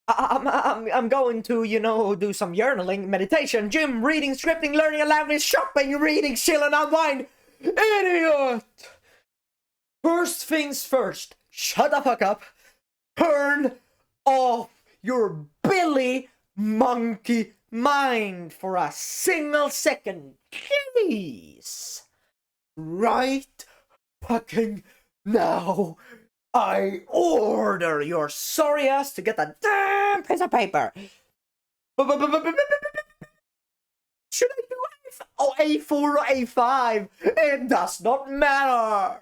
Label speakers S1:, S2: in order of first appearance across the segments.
S1: I'm going to, do some journaling, meditation, gym, reading, scripting, learning a language, shopping, reading, chill, and unwind. Idiot! First things first, shut the fuck up. Turn off your Billy monkey mind for a single second, please. Right fucking now. I order your sorry ass to get a damn piece of paper. Should I do A4 or A5? It does not matter.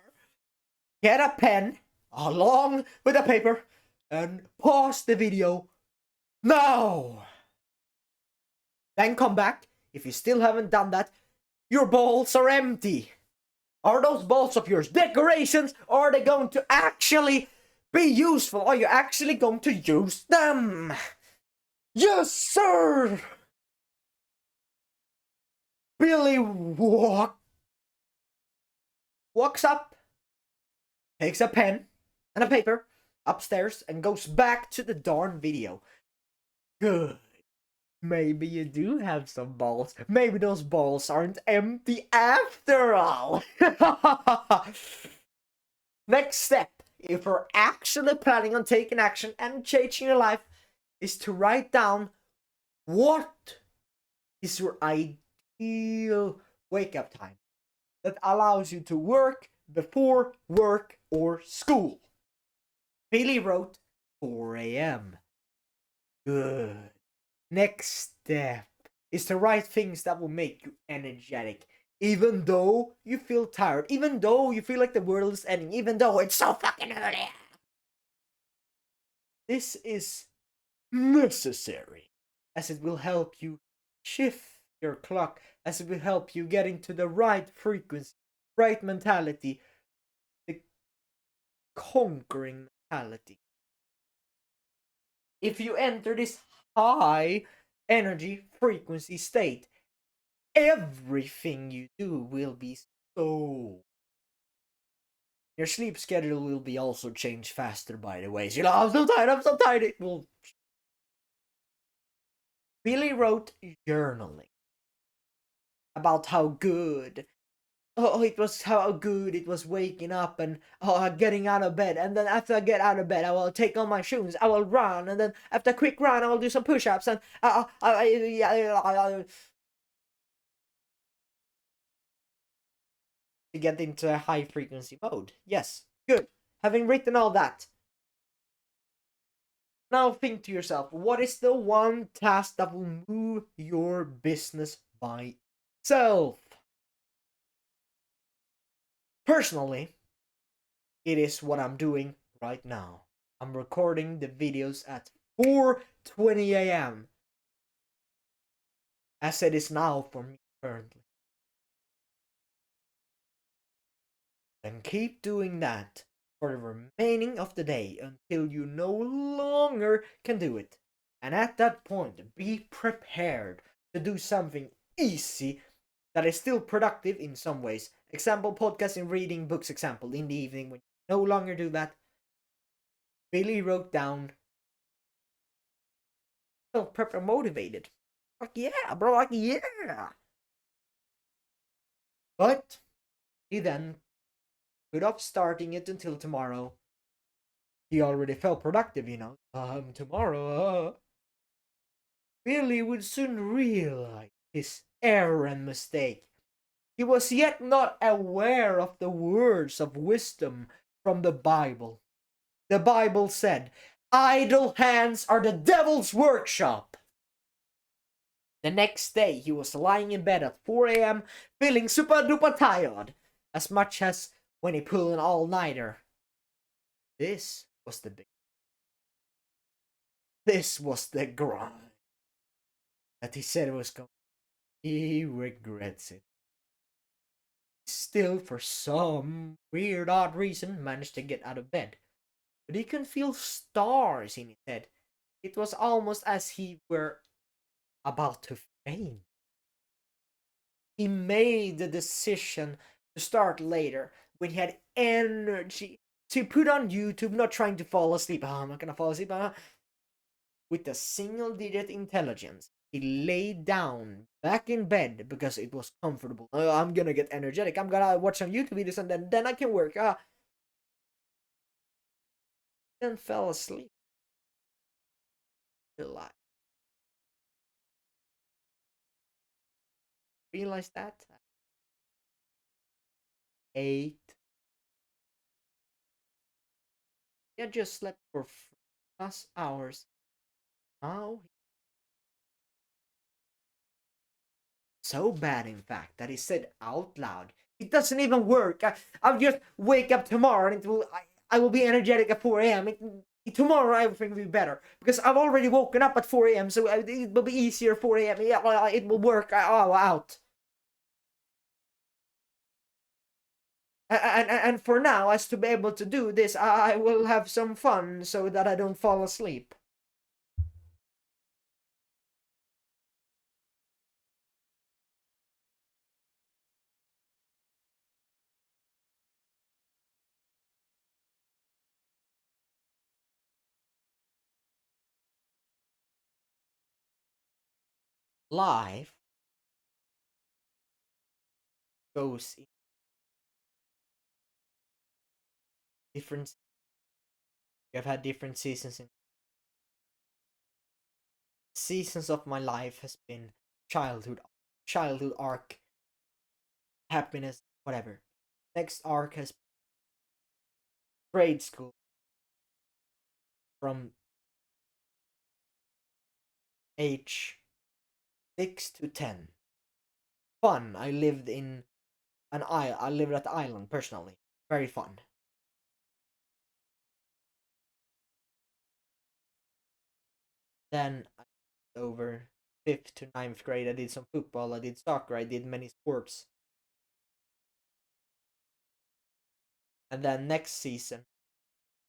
S1: Get a pen along with the paper and pause the video now. Then come back. If you still haven't done that, your balls are empty. Are those balls of yours decorations, or are they going to actually be useful? Are you actually going to use them? Yes, sir! Billy walks up, takes a pen and a paper upstairs, and goes back to the darn video. Good. Maybe you do have some balls. Maybe those balls aren't empty after all. Next step, if you're actually planning on taking action and changing your life, is to write down what is your ideal wake-up time that allows you to work before work or school. Billy wrote 4 a.m. Good. Next step is to write things that will make you energetic. Even though you feel tired, even though you feel like the world is ending, even though it's so fucking early. This is necessary, as it will help you shift your clock, as it will help you get into the right frequency, right mentality, the conquering mentality. If you enter this high energy frequency state, everything you do will be so. Your sleep schedule will be also changed faster, by the way. So, I'm so tired, it will. Billy wrote journaling about how good. It was how good it was waking up and getting out of bed. And then after I get out of bed, I will take on my shoes, I will run, and then after a quick run, I will do some push-ups, and to get into a high frequency mode. Yes, good. Having written all that, now think to yourself, what is the one task that will move your business by itself? Personally, it is what I'm doing right now. I'm recording the videos at 4:20 a.m. as it is now for me currently. Then keep doing that for the remaining of the day until you no longer can do it. And at that point, be prepared to do something easy that is still productive in some ways. Example, podcasting, reading books, example, in the evening when you no longer do that. Billy wrote down, felt prep motivated. Like, yeah, bro, like, yeah. But he then put off starting it until tomorrow. He already felt productive, tomorrow. Billy would soon realize his error and mistake. He was yet not aware of the words of wisdom from the Bible. The Bible said, idle hands are the devil's workshop. The next day, he was lying in bed at 4 a.m., feeling super duper tired, as much as when he pulled an all-nighter. This was the big. This was the grind that he said it was going. He regrets it. Still, for some weird odd reason, managed to get out of bed. But he can feel stars in his head. It was almost as he were about to faint. He made the decision to start later when he had energy to put on YouTube, not trying to fall asleep. I'm not gonna fall asleep. with a single digit intelligence. He laid down back in bed because it was comfortable. Oh, I'm gonna get energetic. I'm gonna watch some YouTube videos and then I can work. Then fell asleep. Relax. Realize that? 8. He had just slept for 4+ hours. Now, so bad, in fact, that he said out loud, "It doesn't even work. I'll just wake up tomorrow and I will be energetic at 4 a.m. Tomorrow everything will be better because I've already woken up at 4 a.m. So it will be easier 4 a.m. Yeah, it will work. Out. And for now, as to be able to do this, I will have some fun so that I don't fall asleep." Life goes in different. We have had different seasons. In seasons of my life has been childhood arc, happiness, whatever. Next arc has grade school from age 6 to 10. Fun. I lived in an isle. I lived at the island personally. Very fun. Then I over 5th to 9th grade. I did some football. I did soccer. I did many sports. And then next season,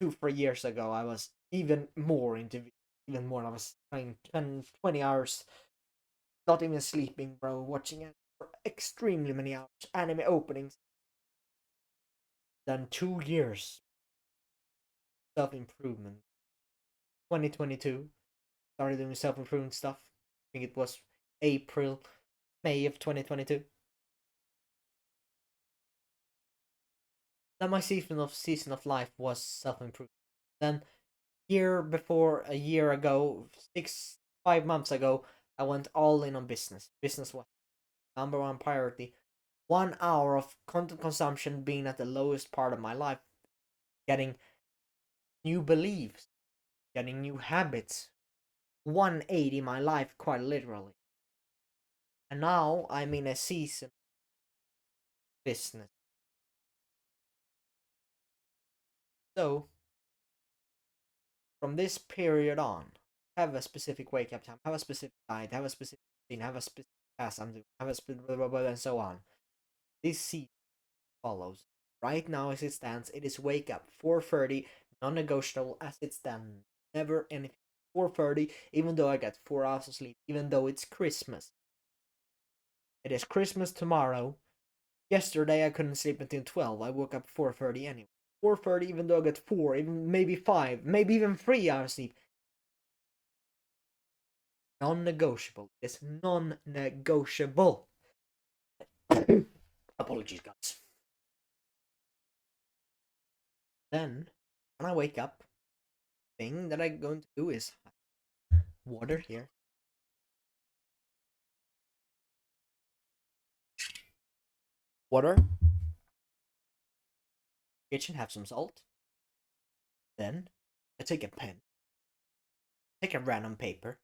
S1: 2 3 years ago, I was even more into even more. I was playing 10, 20 hours, not even sleeping, bro. Watching it for extremely many hours. Anime openings. Then 2 years self improvement. 2022 started doing self improvement stuff. I think it was April, May of 2022. Then my season of life was self improvement. Then a year ago, 5 months ago, I went all in on business. Business was number one priority. 1 hour of content consumption being at the lowest part of my life, getting new beliefs, getting new habits, 180 my life quite literally. And now I'm in a season business. So from this period on, have a specific wake up time, have a specific diet, have a specific routine, have a specific task I'm doing, have a specific blah, blah, blah, and so on. This season follows. Right now, as it stands, it is wake up 4:30, non-negotiable as it stands. Never anything. 4:30, even though I get 4 hours of sleep, even though it's Christmas. It is Christmas tomorrow. Yesterday I couldn't sleep until 12. I woke up 4:30 anyway. 4:30, even though I got 4, even maybe 5, maybe even 3 hours sleep. Non-negotiable. It's non-negotiable. Apologies, guys. Then, when I wake up, thing that I'm going to do is water here. Water. Kitchen, have some salt. Then, I take a pen. Take a random paper.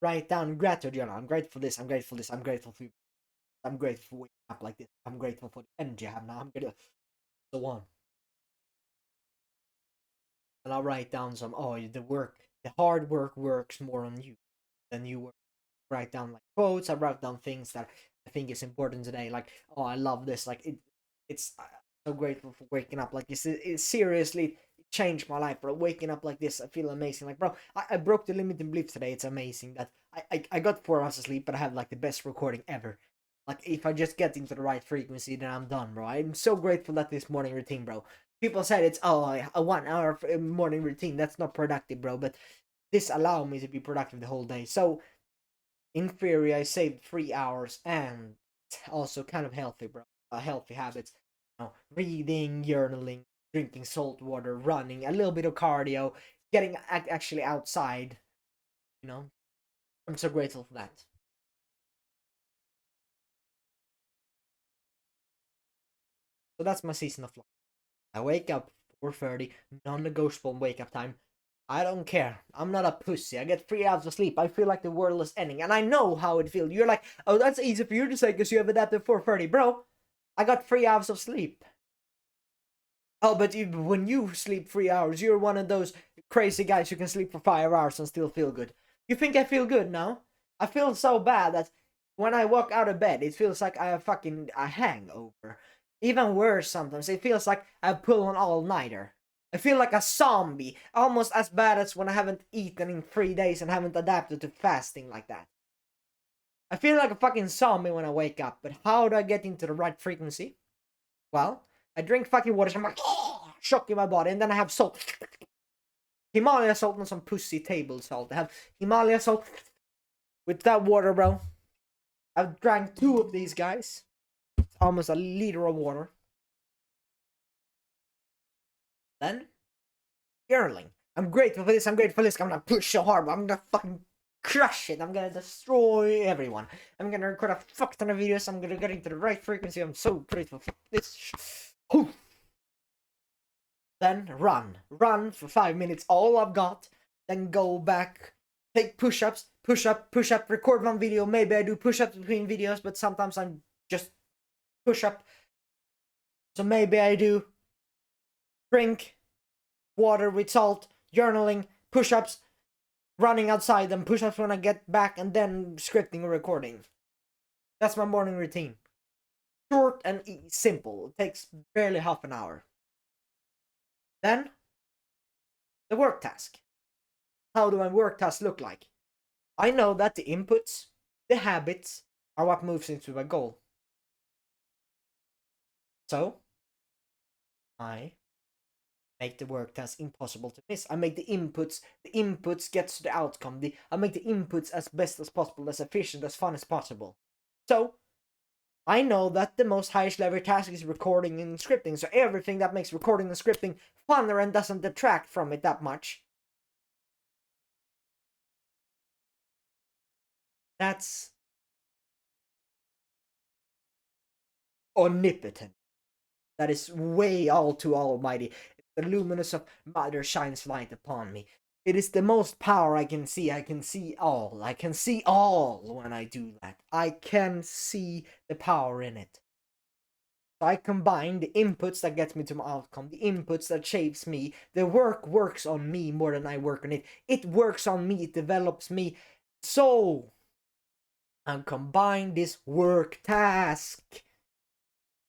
S1: Write down gratitude journal. I'm grateful for this. I'm grateful for this. I'm grateful for you. I'm grateful for waking up like this. I'm grateful for the energy I have now. I'm gonna so on. And I'll write down some. Oh, the hard work works more on you than you work. Write down like quotes. I write down things that I think is important today. Like, oh, I love this. Like it's so grateful for waking up like this. It seriously changed my life, bro. Waking up like this, I feel amazing. Like, bro, I broke the limiting belief today. It's amazing that I got 4 hours of sleep, but I have like the best recording ever. Like, if I just get into the right frequency, then I'm done, bro. I'm so grateful that this morning routine, bro. People said it's a 1 hour morning routine. That's not productive, bro. But this allow me to be productive the whole day. So in theory, I saved 3 hours, and also kind of healthy, bro. Healthy habits, reading, journaling, drinking salt water, running, a little bit of cardio, getting actually outside. I'm so grateful for that. So that's my season of life. I wake up 4:30, non-negotiable wake up time. I don't care. I'm not a pussy. I get 3 hours of sleep. I feel like the world is ending, and I know how it feels. You're like, oh, that's easy for you to say because you have adapted 4:30, bro. I got 3 hours of sleep. Oh, but when you sleep 3 hours, you're one of those crazy guys who can sleep for 5 hours and still feel good. You think I feel good now? I feel so bad that when I walk out of bed, it feels like I have fucking a hangover. Even worse sometimes, it feels like I've pulled an all-nighter. I feel like a zombie, almost as bad as when I haven't eaten in 3 days and haven't adapted to fasting like that. I feel like a fucking zombie when I wake up, but how do I get into the right frequency? Well, I drink fucking water, so I'm like, shock in my body, and then I have salt. Himalaya salt, not some pussy table salt. I have Himalaya salt with that water, bro. I've drank 2 of these guys. It's almost a liter of water. Then, journaling. I'm grateful for this, I'm grateful for this. I'm gonna push so hard, I'm gonna fucking crush it. I'm gonna destroy everyone. I'm gonna record a fuck ton of videos. I'm gonna get into the right frequency. I'm so grateful for this. Then run for 5 minutes, all I've got. Then go back, take push-ups, push up, record one video. Maybe I do push-ups between videos, but sometimes I'm just push-up. So maybe I do drink water with salt, journaling, push-ups, running outside, then push-ups when I get back, and then scripting or recording. That's my morning routine. Short and simple. It takes barely half an hour. Then, the work task. How do my work tasks look like? I know that the inputs, the habits, are what moves into my goal. So, I make the work task impossible to miss. I make the inputs gets to the outcome. I make the inputs as best as possible, as efficient, as fun as possible. So, I know that the most highest level task is recording and scripting. So everything that makes recording and scripting funner and doesn't detract from it that much, that's omnipotent. That is way all too almighty. The luminous of Mother shines light upon me. It is the most power I can see. I can see all. I can see all when I do that. I can see the power in it. So I combine the inputs that gets me to my outcome, the inputs that shapes me. The work works on me more than I work on it. It works on me. It develops me. So I combine this work task,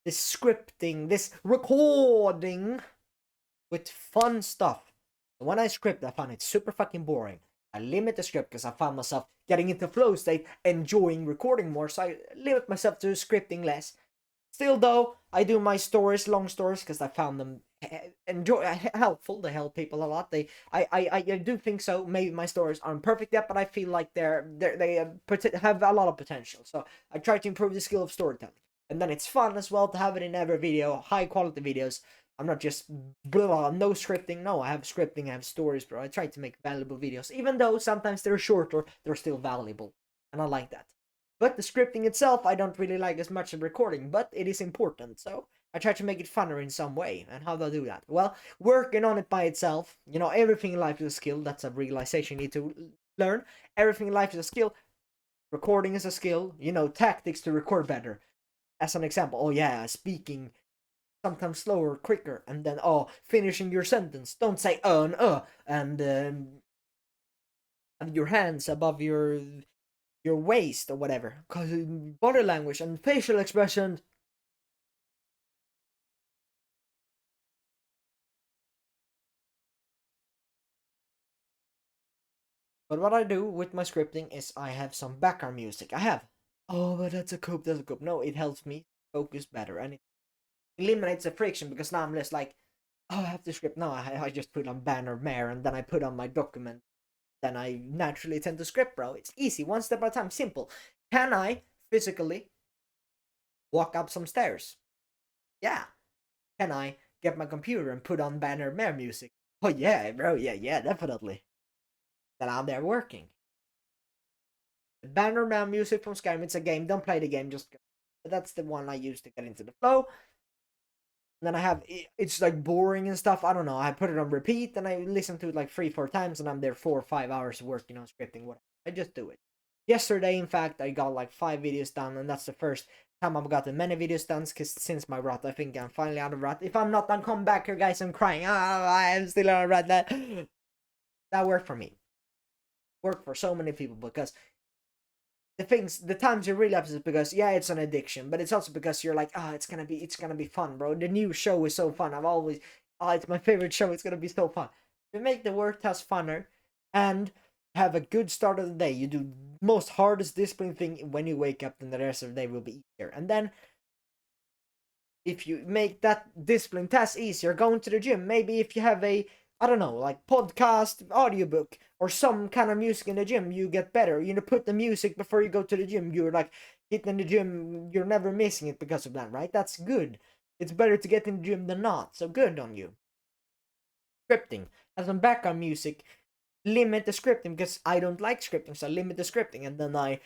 S1: this scripting, this recording with fun stuff. When I script, I find it super fucking boring. I limit the script because I found myself getting into flow state, enjoying recording more, so I limit myself to scripting less. Still, though, I do my stories, long stories, because I found them helpful. They help people a lot. I do think so. Maybe my stories aren't perfect yet, but I feel like they have a lot of potential. So I try to improve the skill of storytelling, and then it's fun as well to have it in every video, high quality videos. I'm not just blah, no scripting. No, I have scripting, I have stories, bro. I try to make valuable videos. Even though sometimes they're shorter, they're still valuable. And I like that. But the scripting itself, I don't really like as much as recording, but it is important. So I try to make it funner in some way. And how do I do that? Well, working on it by itself. Everything in life is a skill. That's a realization you need to learn. Everything in life is a skill. Recording is a skill. Tactics to record better. As an example, oh yeah, speaking sometimes slower, quicker, and then finishing your sentence. Don't say and have your hands above your waist or whatever. Cause body language and facial expression. But what I do with my scripting is I have some background music. I have. Oh, but that's a cope. That's a cope. No, it helps me focus better and it eliminates the friction because now I'm less like, oh, I have to script. No, I just put on banner mare and then I put on my document. then I naturally tend to script, bro. It's easy, one step at a time, simple. Can I physically walk up some stairs? Yeah. Can I get my computer and put on Banner Mare music? Oh yeah, bro, yeah, definitely. Then I'm there working. The Banner Mare music from Skyrim, it's a game, don't play the game, just go. But that's the one I use to get into the flow. And then I have, it's like boring and stuff, I don't know, I put it on repeat, and I listen to it like 3-4 times, and I'm there 4 or 5 hours working on scripting, whatever. I just do it. Yesterday, in fact, I got like 5 videos done, and that's the first time I've gotten many videos done since my rut. I think I'm finally out of rut. If I'm not done, come back here, guys. I'm crying. I'm still out of rut. That worked for me. Worked for so many people, because the times you relapse is because, yeah, it's an addiction, but it's also because you're like, it's gonna be fun, bro. The new show is so fun. It's my favorite show. It's gonna be so fun. You make the work task funner and have a good start of the day. You do most hardest discipline thing when you wake up, then the rest of the day will be easier. And then if you make that discipline task easier, going to the gym, maybe if you have a, I don't know, like podcast, audiobook, or some kind of music in the gym, you get better. You know, put the music before you go to the gym. You're like hitting the gym, you're never missing it because of that, right? That's good. It's better to get in the gym than not. So good on you. Scripting. As some background music, limit the scripting, because I don't like scripting, so I limit the scripting, and then I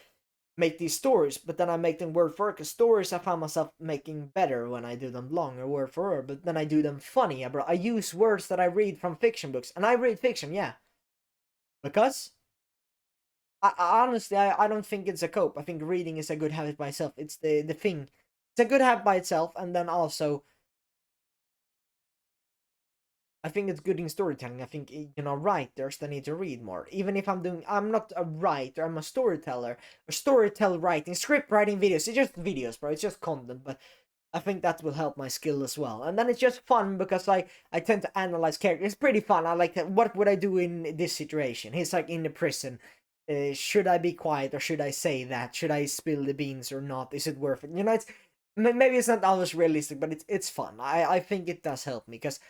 S1: make these stories, but then I make them word for word, because stories I found myself making better when I do them longer word for word, but then I do them funny. I use words that I read from fiction books, and I read fiction, yeah, because honestly, I don't think it's a cope. I think reading is a good habit by itself. It's the thing. It's a good habit by itself, and then also I think it's good in storytelling. I think, writers, they need to read more. Even if I'm not a writer, I'm a storyteller. A storytell writing, script writing videos. It's just videos, bro. It's just content, but I think that will help my skill as well. And then it's just fun because I tend to analyze characters. It's pretty fun. I like that. What would I do in this situation? He's like in the prison. Should I be quiet or should I say that? Should I spill the beans or not? Is it worth it? It's maybe it's not always realistic, but it's fun. I think it does help me because,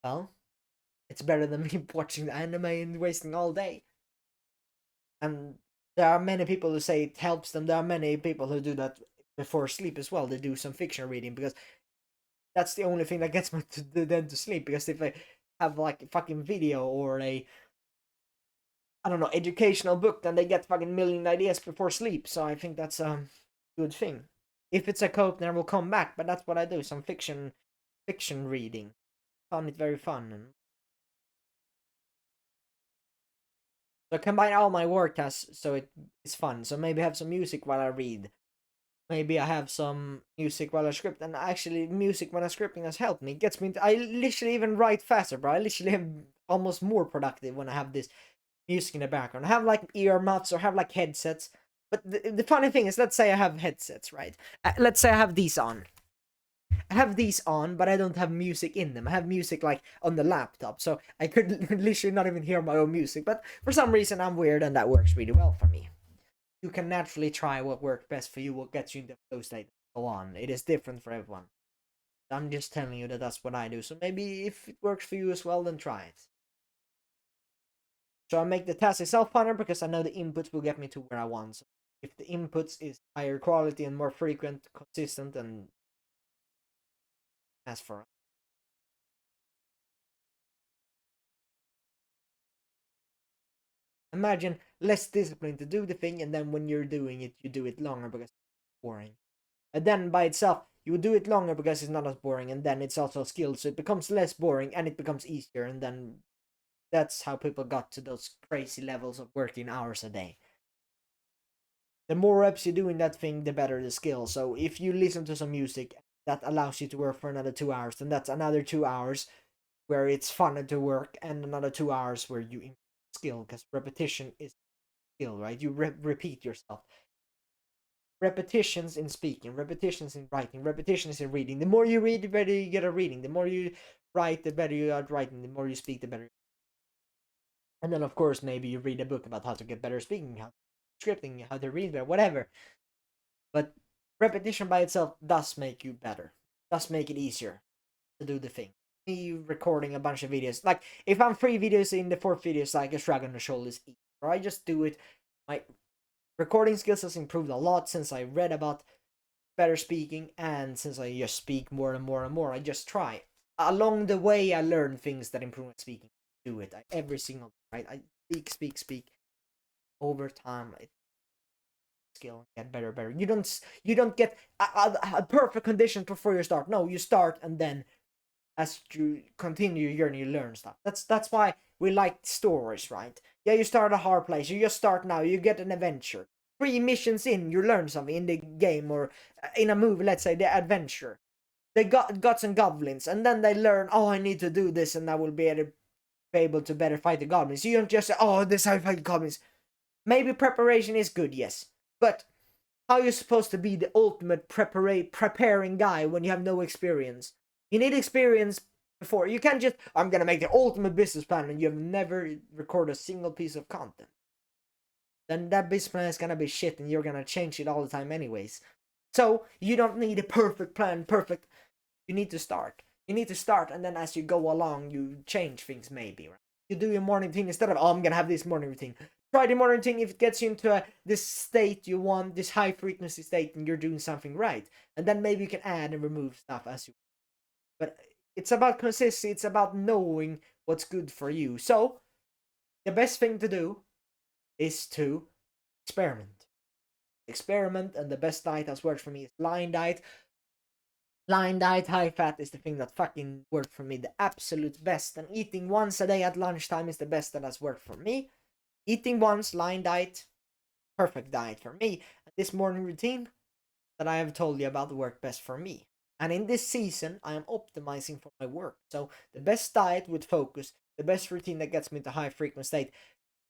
S1: well, it's better than me watching the anime and wasting all day. And there are many people who say it helps them. There are many people who do that before sleep as well. They do some fiction reading because that's the only thing that gets me them to sleep. Because if I have like a fucking video or a, I don't know, educational book, then they get fucking million ideas before sleep. So I think that's a good thing. If it's a cope, then I will come back. But that's what I do. Some fiction reading. Found it very fun. And so I combine all my work tasks so it's fun. So maybe have some music while I read. Maybe I have some music while I script. And actually, music when I'm scripting has helped me. It gets me. I literally even write faster, bro. I literally am almost more productive when I have this music in the background. I have like earmuffs or have like headsets. But the funny thing is, let's say I have headsets, right? Let's say I have these on. I have these on, but I don't have music in them. I have music like on the laptop, so I could literally not even hear my own music. But for some reason, I'm weird, and that works really well for me. You can naturally try what works best for you, what gets you in the flow state. Go on. It is different for everyone. I'm just telling you that that's what I do. So maybe if it works for you as well, then try it. So I make the task itself funner because I know the inputs will get me to where I want. So if the inputs is higher quality and more frequent, consistent, and as for imagine less discipline to do the thing, and then when you're doing it, you do it longer because it's boring. And then by itself, you do it longer because it's not as boring, and then it's also a skill, so it becomes less boring and it becomes easier, and then that's how people got to those crazy levels of working hours a day. The more reps you do in that thing, the better the skill. So if you listen to some music that allows you to work for another 2 hours, then that's another 2 hours where it's fun to work, and another 2 hours where you improve skill, because repetition is skill, right? You repeat yourself. Repetitions in speaking, repetitions in writing, repetitions in reading. The more you read, the better you get at reading. The more you write, the better you are at writing. The more you speak, the better. And then, of course, maybe you read a book about how to get better speaking, how scripting, how to read better, whatever. But repetition by itself does make you better. Does make it easier to do the thing. me recording a bunch of videos. Like, if I'm 3 videos in, the 4th video is like a shrug on the shoulders, or I just do it. My recording skills has improved a lot since I read about better speaking, and since I just speak more and more and more, I just try. Along the way, I learn things that improve my speaking. Do it every single right. I speak over time. Skill get better. You don't get a perfect condition before you start. No, you start, and then as you continue your journey, you learn stuff. That's why we like stories, right? Yeah, you start a hard place. You just start now. You get an adventure. 3 missions in, you learn something in the game or in a movie. Let's say the adventure. They got guts and goblins, and then they learn. Oh, I need to do this, and I will be able to better fight the goblins. You don't just say, "Oh, this is how I fight goblins." Maybe preparation is good, yes, but how are you supposed to be the ultimate preparing guy when you have no experience? You need experience before. You can't just, I'm gonna make the ultimate business plan and you have never recorded a single piece of content. Then that business plan is gonna be shit and you're gonna change it all the time anyways. So you don't need a perfect plan, you need to start. You need to start, and then as you go along, you change things maybe, right? You do your morning routine instead of, oh, I'm gonna have this morning routine. Try the morning routine. If it gets you into this state you want, this high frequency state, and you're doing something right. And then maybe you can add and remove stuff as you. But it's about consistency. It's about knowing what's good for you. So the best thing to do is to experiment. Experiment, and the best diet that's worked for me is line diet. Line diet, high fat is the thing that fucking worked for me the absolute best. And eating once a day at lunchtime is the best that has worked for me. Eating once, line diet, perfect diet for me. And this morning routine that I have told you about worked best for me. And in this season, I am optimizing for my work. So the best diet with focus, the best routine that gets me to high frequency state.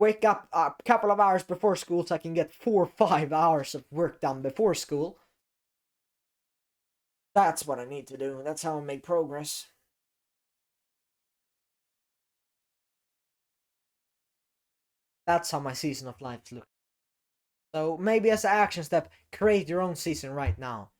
S1: Wake up a couple of hours before school so I can get 4 or 5 hours of work done before school. That's what I need to do. That's how I make progress. That's how my season of life looks. So maybe as an action step, create your own season right now.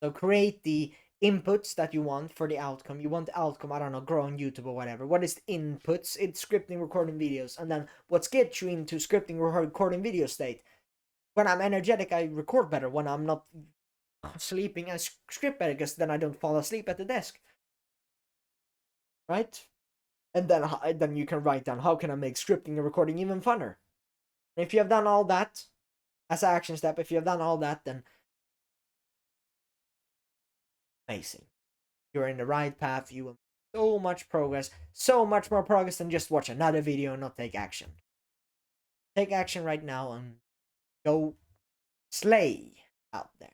S1: So create the inputs that you want for the outcome. You want the outcome, I don't know, grow on YouTube or whatever. What is the inputs? It's scripting, recording videos. And then what's gets you into scripting, recording video state? When I'm energetic, I record better. When I'm not sleeping, I script better because then I don't fall asleep at the desk. Right? And then you can write down, how can I make scripting and recording even funner? And if you have done all that as an action step, if you have done all that, then amazing. You're in the right path. You will make so much progress, so much more progress than just watch another video and not take action. Take action right now and go slay out there.